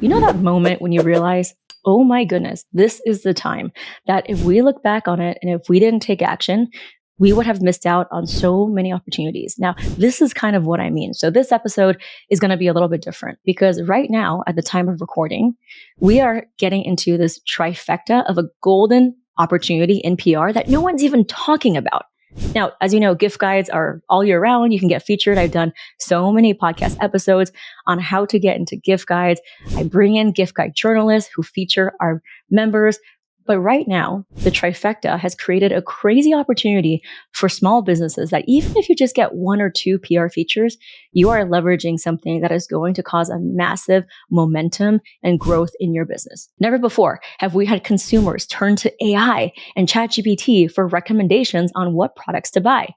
You know that moment when you realize, oh my goodness, this is the time that if we look back on it and if we didn't take action, we would have missed out on so many opportunities. Now, this is kind of what I mean. So this episode is going to be a little bit different because right now, at the time of recording, we are getting into this trifecta of a golden opportunity in PR that no one's even talking about. Now, as you know, gift guides are all year round. You can get featured. I've done so many podcast episodes on how to get into gift guides. I bring in gift guide journalists who feature our members. But right now, the trifecta has created a crazy opportunity for small businesses that even if you just get one or two PR features, you are leveraging something that is going to cause a massive momentum and growth in your business. Never before have we had consumers turn to AI and ChatGPT for recommendations on what products to buy.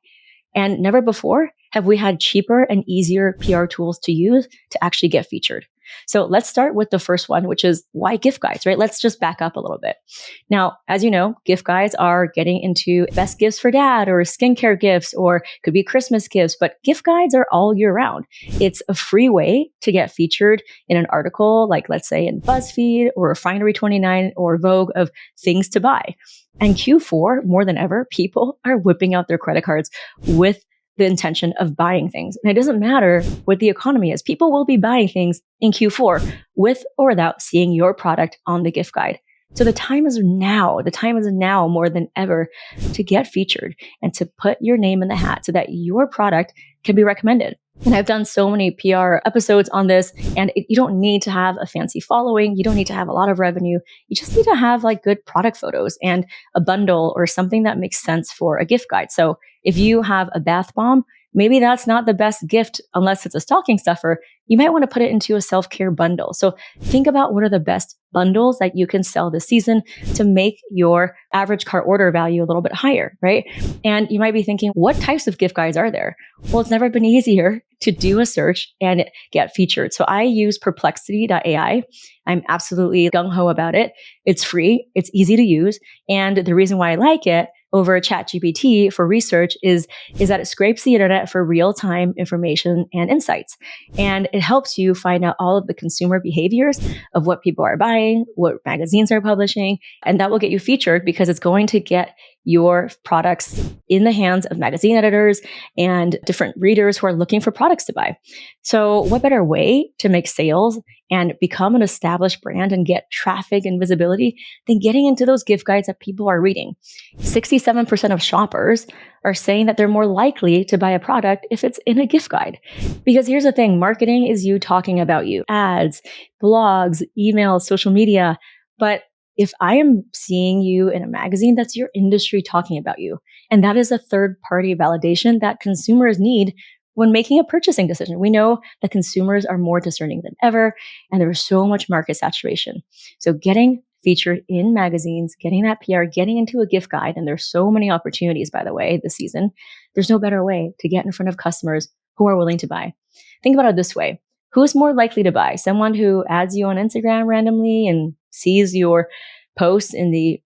And never before have we had cheaper and easier PR tools to use to actually get featured. So let's start with the first one, which is why gift guides, right? Let's just back up a little bit. Now, as you know, gift guides are getting into best gifts for dad or skincare gifts, or could be Christmas gifts, but gift guides are all year round. It's a free way to get featured in an article, like let's say in BuzzFeed or Refinery29 or Vogue of things to buy. And Q4, more than ever, people are whipping out their credit cards with the intention of buying things. And it doesn't matter what the economy is. People will be buying things in Q4 with or without seeing your product on the gift guide. So the time is now. The time is now more than ever to get featured and to put your name in the hat so that your product can be recommended. And I've done so many PR episodes on this, and you don't need to have a fancy following. You don't need to have a lot of revenue. You just need to have like good product photos and a bundle or something that makes sense for a gift guide. So if you have a bath bomb, maybe that's not the best gift unless it's a stocking stuffer. You might want to put it into a self-care bundle. So think about what are the best bundles that you can sell this season to make your average cart order value a little bit higher, right? And you might be thinking, what types of gift guides are there? Well, it's never been easier to do a search and get featured. So I use perplexity.ai. I'm absolutely gung-ho about it. It's free. It's easy to use. And the reason why I like it over ChatGPT for research is that it scrapes the internet for real-time information and insights. And it helps you find out all of the consumer behaviors of what people are buying, what magazines are publishing, and that will get you featured because it's going to get your products in the hands of magazine editors and different readers who are looking for products to buy. So what better way to make sales and become an established brand and get traffic and visibility than getting into those gift guides that people are reading? 67% of shoppers are saying that they're more likely to buy a product if it's in a gift guide. Because here's the thing, marketing is you talking about you. Ads, blogs, emails, social media. But if I am seeing you in a magazine, that's your industry talking about you. And that is a third-party validation that consumers need when making a purchasing decision. We know that consumers are more discerning than ever, and there is so much market saturation. So getting featured in magazines, getting that PR, getting into a gift guide, and there's so many opportunities, by the way, this season, there's no better way to get in front of customers who are willing to buy. Think about it this way. Who's more likely to buy? Someone who adds you on Instagram randomly and sees your posts in the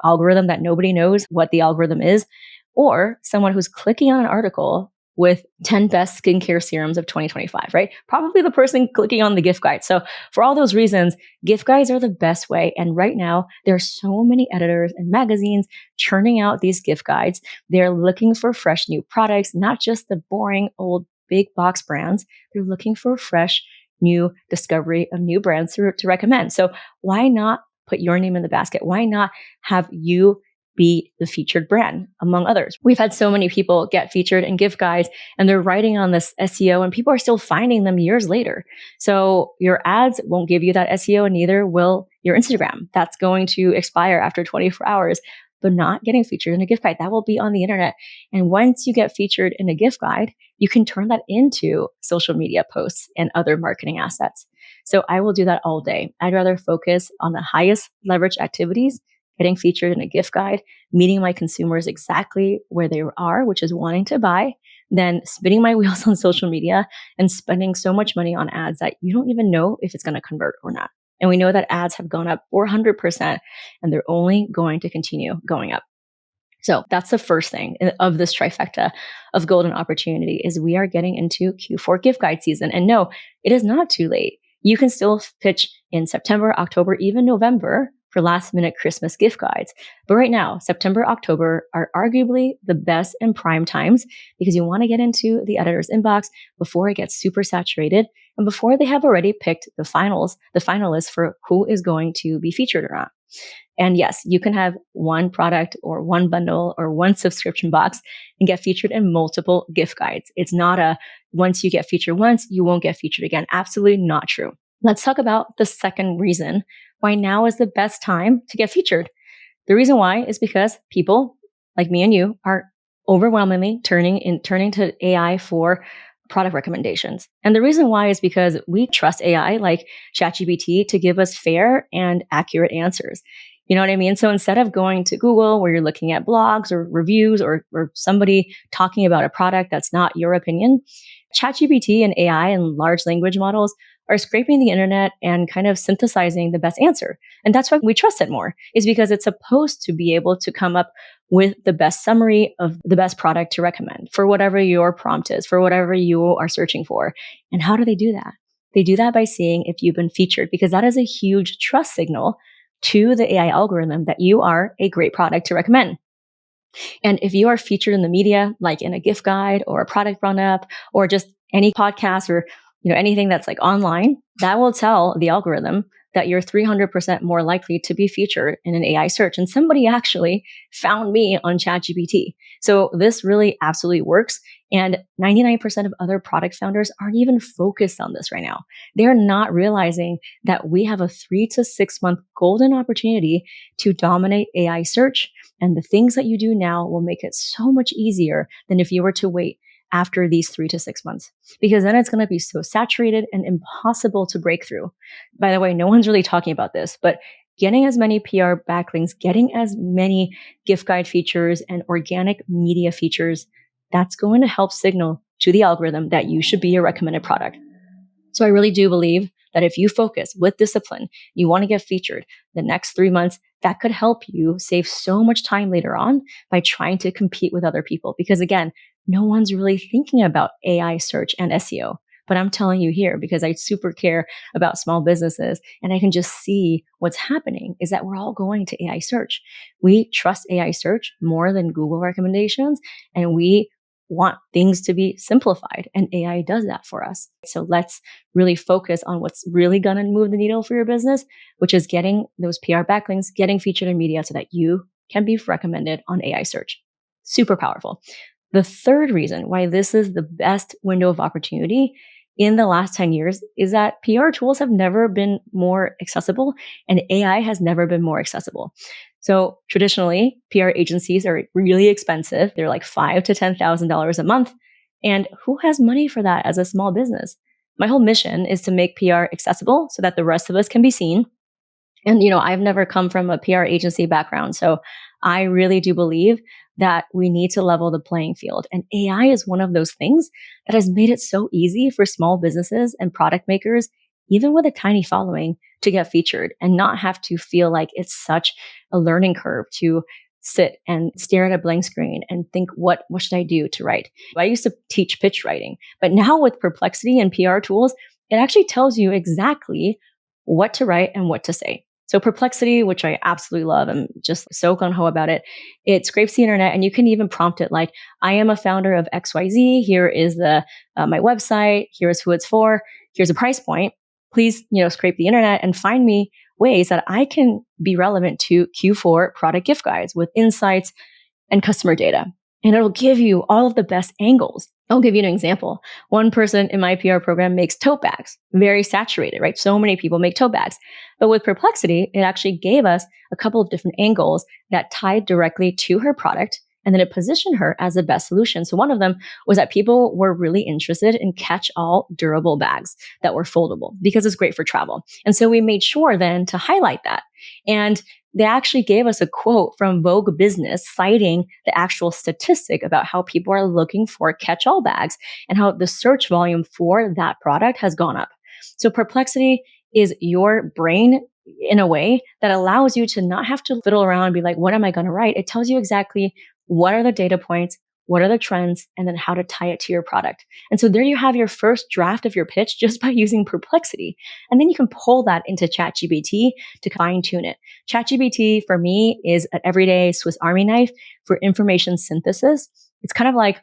algorithm that nobody knows what the algorithm is, or someone who's clicking on an article with 10 best skincare serums of 2025, right? Probably the person clicking on the gift guide. So for all those reasons, gift guides are the best way. And right now, there are so many editors and magazines churning out these gift guides. They're looking for fresh new products, not just the boring old big box brands. They're looking for fresh new discovery of new brands to recommend. So why not put your name in the basket? Why not have you be the featured brand among others? We've had so many people get featured in gift guides and they're writing on this SEO and people are still finding them years later. So your ads won't give you that SEO and neither will your Instagram. That's going to expire after 24 hours, but not getting featured in a gift guide. That will be on the internet. And once you get featured in a gift guide, you can turn that into social media posts and other marketing assets. So I will do that all day. I'd rather focus on the highest leverage activities, getting featured in a gift guide, meeting my consumers exactly where they are, which is wanting to buy, than spinning my wheels on social media and spending so much money on ads that you don't even know if it's going to convert or not. And we know that ads have gone up 400% and they're only going to continue going up. So that's the first thing of this trifecta of golden opportunity is we are getting into Q4 gift guide season. And no, it is not too late. You can still pitch in September, October, even November for last minute Christmas gift guides. But right now, September, October are arguably the best and prime times because you want to get into the editor's inbox before it gets super saturated and before they have already picked the finalists for who is going to be featured or not. And yes, you can have one product or one bundle or one subscription box and get featured in multiple gift guides. It's not a once you get featured once, you won't get featured again. Absolutely not true. Let's talk about the second reason why now is the best time to get featured. The reason why is because people like me and you are overwhelmingly turning to AI for product recommendations. And the reason why is because we trust AI like ChatGPT to give us fair and accurate answers. You know what I mean? So instead of going to Google where you're looking at blogs or reviews or somebody talking about a product that's not your opinion, ChatGPT and AI and large language models are scraping the internet and kind of synthesizing the best answer. And that's why we trust it more, is because it's supposed to be able to come up with the best summary of the best product to recommend for whatever your prompt is, for whatever you are searching for. And how do they do that? They do that by seeing if you've been featured, because that is a huge trust signal to the AI algorithm that you are a great product to recommend. And if you are featured in the media, like in a gift guide or a product run up or just any podcast or anything that's like online, that will tell the algorithm that you're 300% more likely to be featured in an AI search. And somebody actually found me on ChatGPT. So this really absolutely works. And 99% of other product founders aren't even focused on this right now. They're not realizing that we have a 3 to 6 month golden opportunity to dominate AI search. And the things that you do now will make it so much easier than if you were to wait after these 3 to 6 months, because then it's going to be so saturated and impossible to break through. By the way, no one's really talking about this, but getting as many PR backlinks, getting as many gift guide features and organic media features, that's going to help signal to the algorithm that you should be a recommended product. So I really do believe that if you focus with discipline, you want to get featured the next 3 months, that could help you save so much time later on by trying to compete with other people. Because again, no one's really thinking about AI search and SEO. But I'm telling you here because I super care about small businesses and I can just see what's happening is that we're all going to AI search. We trust AI search more than Google recommendations, and we want things to be simplified, and AI does that for us. So let's really focus on what's really going to move the needle for your business, which is getting those PR backlinks, getting featured in media so that you can be recommended on AI search. Super powerful. The third reason why this is the best window of opportunity in the last 10 years is that PR tools have never been more accessible and AI has never been more accessible. So traditionally, PR agencies are really expensive. They're like $5,000 to $10,000 a month. And who has money for that as a small business? My whole mission is to make PR accessible so that the rest of us can be seen. And, I've never come from a PR agency background. So I really do believe that we need to level the playing field. And AI is one of those things that has made it so easy for small businesses and product makers, even with a tiny following, to get featured and not have to feel like it's such a learning curve to sit and stare at a blank screen and think, what should I do to write? I used to teach pitch writing, but now with Perplexity and PR tools, it actually tells you exactly what to write and what to say. So Perplexity, which I absolutely love, I'm just so gung-ho about it. It scrapes the internet and you can even prompt it like, I am a founder of XYZ. Here is my website. Here's who it's for. Here's a price point. Please, scrape the internet and find me ways that I can be relevant to Q4 product gift guides with insights and customer data. And it'll give you all of the best angles. I'll give you an example. One person in my PR program makes tote bags, very saturated, right? So many people make tote bags. But with Perplexity, it actually gave us a couple of different angles that tied directly to her product. And then it positioned her as the best solution. So one of them was that people were really interested in catch-all durable bags that were foldable because it's great for travel. And so we made sure then to highlight that. And they actually gave us a quote from Vogue Business citing the actual statistic about how people are looking for catch-all bags and how the search volume for that product has gone up. So Perplexity is your brain in a way that allows you to not have to fiddle around and be like, what am I going to write? It tells you exactly what are the data points, what are the trends, and then how to tie it to your product. And so there you have your first draft of your pitch just by using Perplexity. And then you can pull that into ChatGPT to fine tune it. ChatGPT for me is an everyday Swiss Army knife for information synthesis. It's kind of like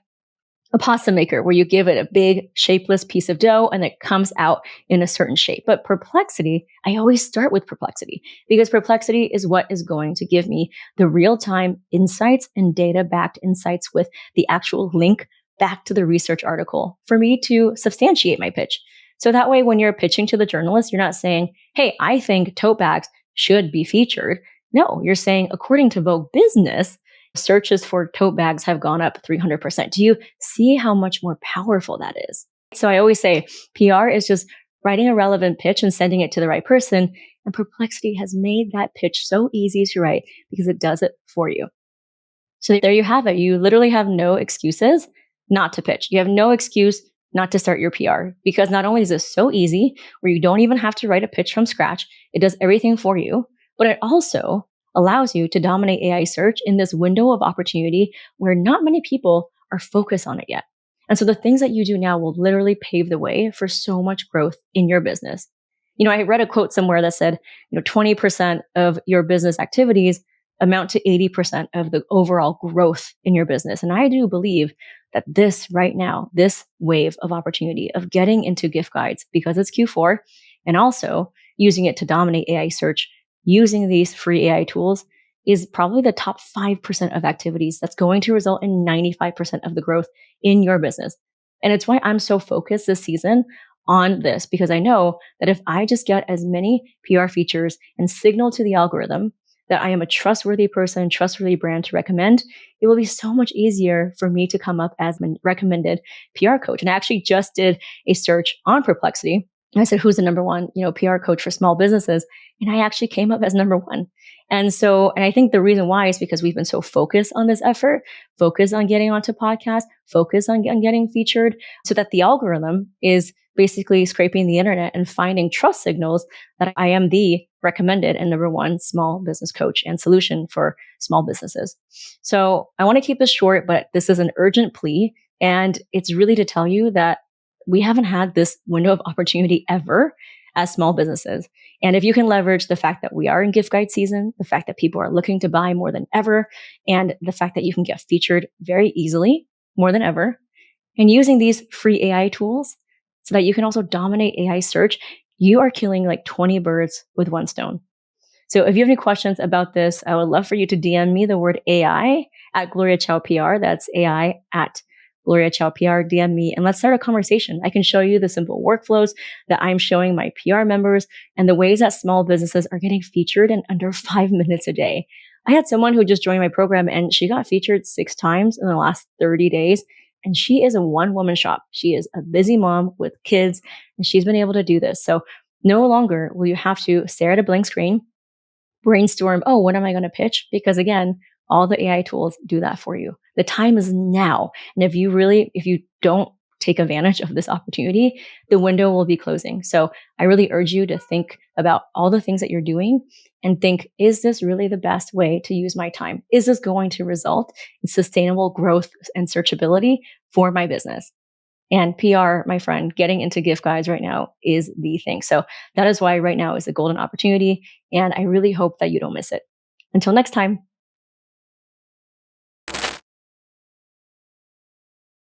a pasta maker where you give it a big shapeless piece of dough and it comes out in a certain shape. But Perplexity, I always start with Perplexity because Perplexity is what is going to give me the real-time insights and data-backed insights with the actual link back to the research article for me to substantiate my pitch. So that way, when you're pitching to the journalist, you're not saying, hey, I think tote bags should be featured. No, you're saying, according to Vogue Business, searches for tote bags have gone up 300%. Do you see how much more powerful that is? So I always say PR is just writing a relevant pitch and sending it to the right person. And Perplexity has made that pitch so easy to write because it does it for you. So there you have it. You literally have no excuses not to pitch. You have no excuse not to start your PR because not only is this so easy where you don't even have to write a pitch from scratch, it does everything for you, but it also allows you to dominate AI search in this window of opportunity where not many people are focused on it yet. And so the things that you do now will literally pave the way for so much growth in your business. I read a quote somewhere that said, 20% of your business activities amount to 80% of the overall growth in your business. And I do believe that this right now, this wave of opportunity of getting into gift guides because it's Q4 and also using it to dominate AI search using these free AI tools is probably the top 5% of activities that's going to result in 95% of the growth in your business. And it's why I'm so focused this season on this, because I know that if I just get as many PR features and signal to the algorithm that I am a trustworthy person, trustworthy brand to recommend, it will be so much easier for me to come up as a recommended PR coach. And I actually just did a search on Perplexity. I said, who's the number one, PR coach for small businesses? And I actually came up as number one. And I think the reason why is because we've been so focused on this effort, focused on getting onto podcasts, focused on getting featured, so that the algorithm is basically scraping the internet and finding trust signals that I am the recommended and number one small business coach and solution for small businesses. So I want to keep this short, but this is an urgent plea. And it's really to tell you that we haven't had this window of opportunity ever as small businesses. And if you can leverage the fact that we are in gift guide season, the fact that people are looking to buy more than ever, and the fact that you can get featured very easily more than ever, and using these free AI tools so that you can also dominate AI search, you are killing like 20 birds with one stone. So if you have any questions about this, I would love for you to DM me the word AI at Gloria Chow PR. That's AI at Gloria Chow PR, DM me, and let's start a conversation. I can show you the simple workflows that I'm showing my PR members and the ways that small businesses are getting featured in under 5 minutes a day. I had someone who just joined my program and she got featured 6 times in the last 30 days. And she is a one-woman shop. She is a busy mom with kids, and she's been able to do this. So no longer will you have to stare at a blank screen, brainstorm, oh, what am I going to pitch? Because again, all the AI tools do that for you. The time is now. And if you don't take advantage of this opportunity, the window will be closing. So I really urge you to think about all the things that you're doing and think, is this really the best way to use my time? Is this going to result in sustainable growth and searchability for my business? And PR, my friend, getting into gift guides right now is the thing. So that is why right now is a golden opportunity. And I really hope that you don't miss it. Until next time.